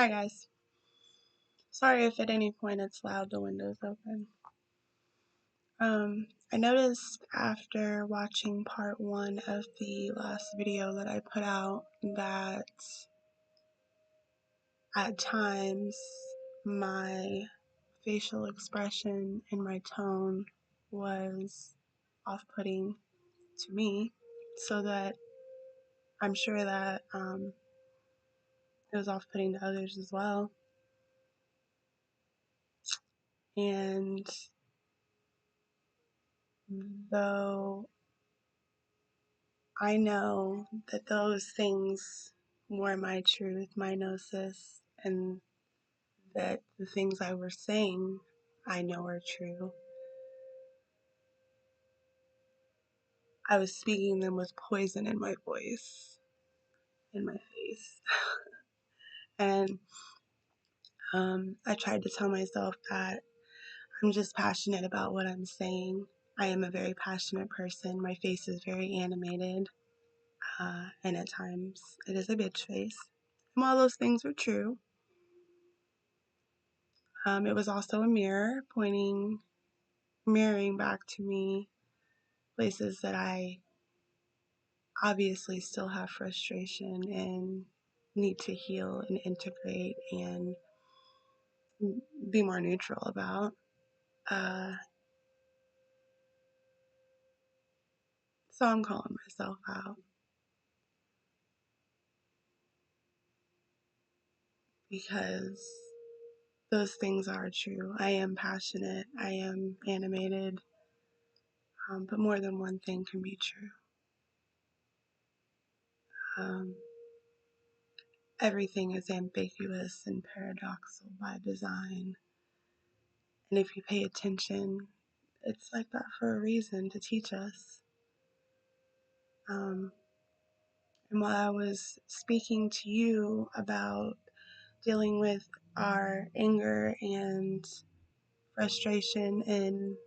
Hi guys. Sorry if at any point it's loud, the window's open. I noticed after watching part one of the last video that I put out that at times my facial expression and my tone was off-putting to me, so that I'm sure that it was off-putting to others as well. And though I know that those things were my truth, my gnosis, and that the things I was saying I know are true. I was speaking them with poison in my voice, in my face. And I tried to tell myself that I'm just passionate about what I'm saying. I am a very passionate person. My face is very animated, and at times it is a bitch face. And while those things were true, it was also a mirror mirroring back to me places that I obviously still have frustration and need to heal and integrate and be more neutral about. So I'm calling myself out because those things are true. I am passionate, I am animated, but more than one thing can be true. Um, Everything is ambiguous and paradoxical by design. And if you pay attention, it's like that for a reason, to teach us. And while I was speaking to you about dealing with our anger and frustration in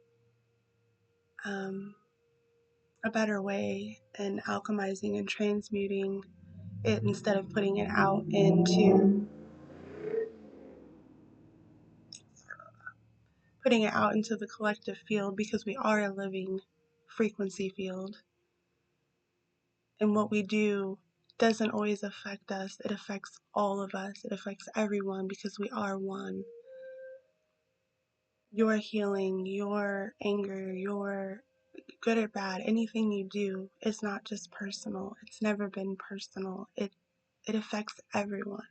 a better way, and alchemizing and transmuting it instead of putting it out into the collective field, because we are a living frequency field. And what we do doesn't always affect us. It affects all of us. It affects everyone, because we are one. Your healing, your anger, your good or bad, anything you do is not just personal. It's never been personal. It affects everyone.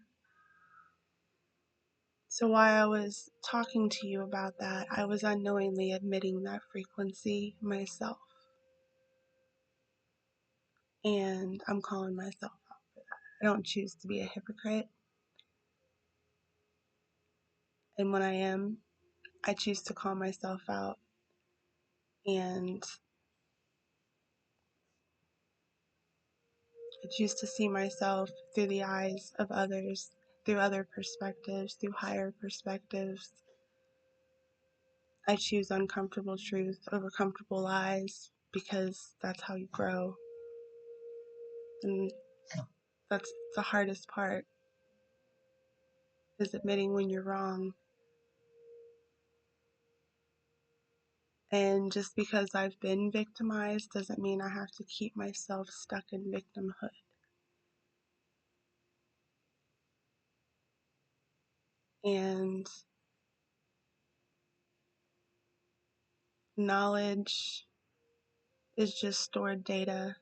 So while I was talking to you about that, I was unknowingly admitting that frequency myself. And I'm calling myself out for that. I don't choose to be a hypocrite. And when I am, I choose to call myself out, and I choose to see myself through the eyes of others, through other perspectives, through higher perspectives. I choose uncomfortable truth over comfortable lies, because that's how you grow. And that's the hardest part, is admitting when you're wrong. And just because I've been victimized doesn't mean I have to keep myself stuck in victimhood. And knowledge is just stored data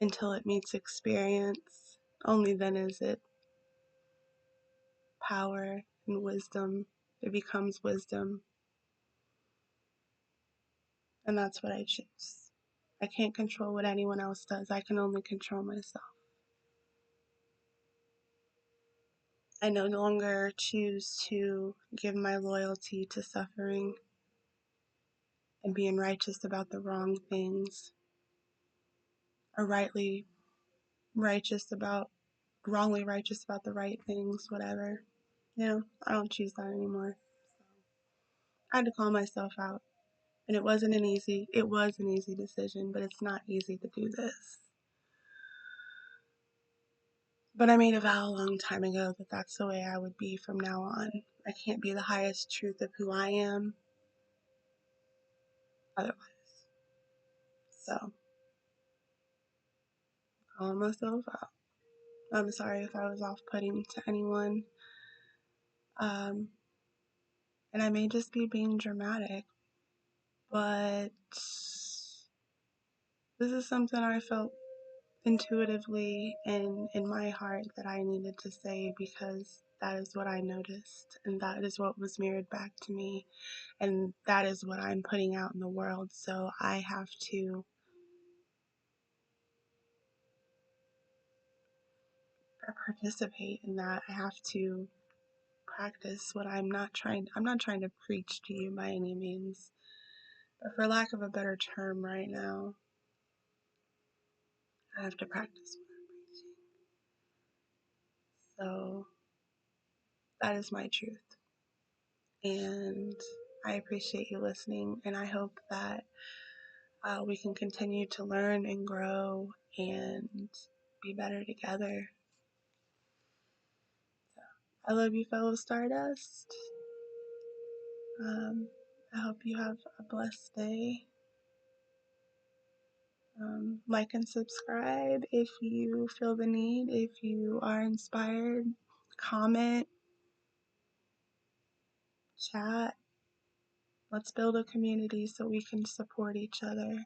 until it meets experience. Only then is it power and wisdom. It becomes wisdom. And that's what I choose. I can't control what anyone else does. I can only control myself. I no longer choose to give my loyalty to suffering and being righteous about the wrong things, or wrongly righteous about the right things, whatever. I don't choose that anymore. So I had to call myself out. And it was an easy decision, but it's not easy to do this. But I made a vow a long time ago that that's the way I would be from now on. I can't be the highest truth of who I am otherwise. So, calling myself out. I'm sorry if I was off putting to anyone. Um, and I may just be being dramatic, but this is something I felt intuitively in my heart that I needed to say because that is what I noticed and that is what was mirrored back to me and that is what I'm putting out in the world. So I have to participate in that. I have to practice what I'm not trying to preach to you by any means. But for lack of a better term right now, I have to practice what I'm preaching. So that is my truth. And I appreciate you listening, and I hope that we can continue to learn and grow and be better together. So, I love you, fellow Stardust. I hope you have a blessed day. Like and subscribe if you feel the need, if you are inspired. Comment, chat. Let's build a community so we can support each other.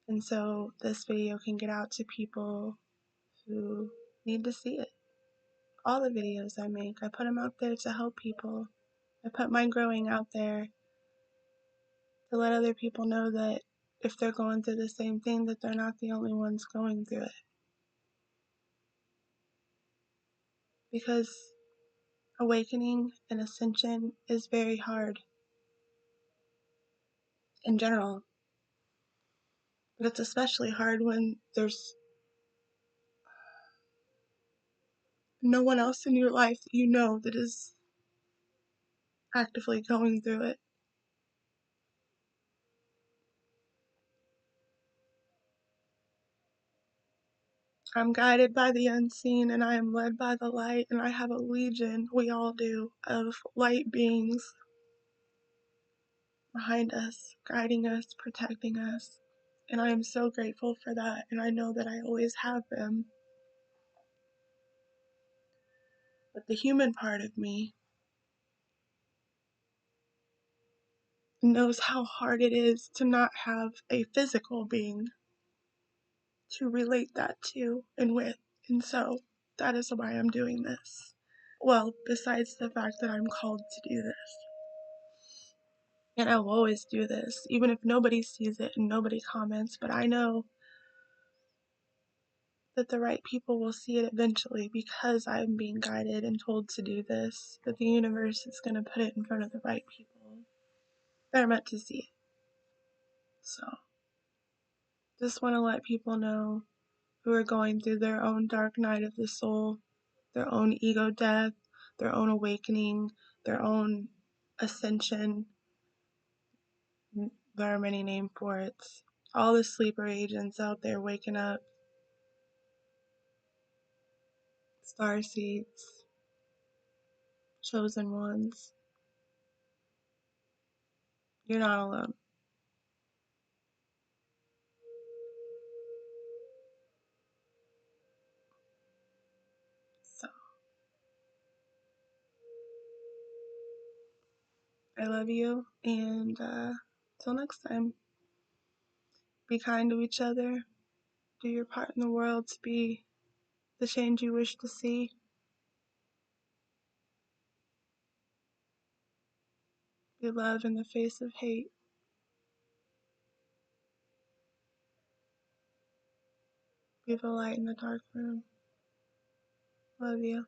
And so this video can get out to people who need to see it. All the videos I make, I put them out there to help people. I put my growing out there to let other people know that if they're going through the same thing, that they're not the only ones going through it. Because awakening and ascension is very hard in general, but it's especially hard when there's no one else in your life that you know that is actively going through it. I'm guided by the unseen and I am led by the light, and I have a legion, we all do, of light beings behind us, guiding us, protecting us. And I am so grateful for that, and I know that I always have them. But the human part of me knows how hard it is to not have a physical being to relate that to and with. And so that is why I'm doing this. Well, besides the fact that I'm called to do this. And I will always do this, even if nobody sees it and nobody comments, but I know that the right people will see it eventually because I'm being guided and told to do this, that the universe is going to put it in front of the right people that are meant to see it. So, just want to let people know who are going through their own dark night of the soul, their own ego death, their own awakening, their own ascension. There are many names for it. All the sleeper agents out there waking up, star seeds, chosen ones. You're not alone. So, I love you, and till next time, be kind to each other, do your part in the world to be the change you wish to see. Be love in the face of hate. Be the light in the dark room. Love you.